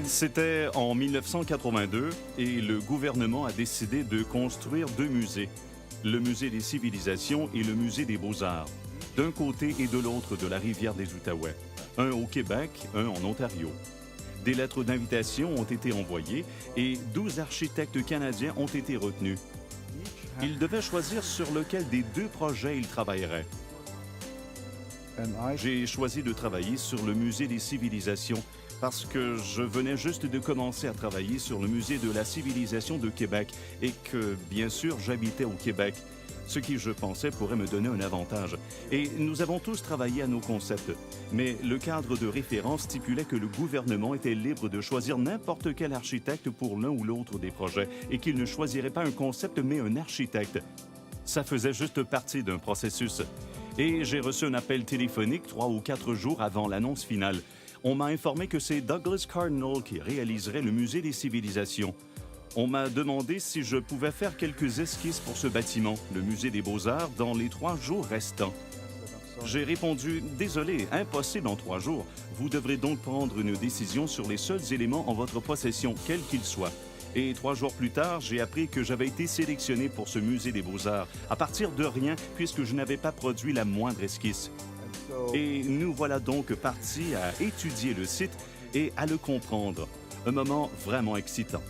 C'était en 1982 et le gouvernement a décidé de construire deux musées, le Musée des civilisations et le Musée des beaux-arts, d'un côté et de l'autre de la rivière des Outaouais, un au Québec, un en Ontario. Des lettres d'invitation ont été envoyées et 12 architectes canadiens ont été retenus. Ils devaient choisir sur lequel des deux projets ils travailleraient. J'ai choisi de travailler sur le Musée des civilisations parce que je venais juste de commencer à travailler sur le Musée de la civilisation de Québec et que, bien sûr, j'habitais au Québec, ce qui, je pensais, pourrait me donner un avantage. Et nous avons tous travaillé à nos concepts, mais le cadre de référence stipulait que le gouvernement était libre de choisir n'importe quel architecte pour l'un ou l'autre des projets et qu'il ne choisirait pas un concept mais un architecte. Ça faisait juste partie d'un processus. Et j'ai reçu un appel téléphonique 3 ou 4 jours avant l'annonce finale. On m'a informé que c'est Douglas Cardinal qui réaliserait le Musée des civilisations. On m'a demandé si je pouvais faire quelques esquisses pour ce bâtiment, le Musée des beaux-arts, dans les 3 jours restants. J'ai répondu « Désolé, impossible en 3 jours. Vous devrez donc prendre une décision sur les seuls éléments en votre possession, quels qu'ils soient. » Et 3 jours plus tard, j'ai appris que j'avais été sélectionné pour ce Musée des beaux-arts, à partir de rien, puisque je n'avais pas produit la moindre esquisse. Et nous voilà donc partis à étudier le site et à le comprendre. Un moment vraiment excitant.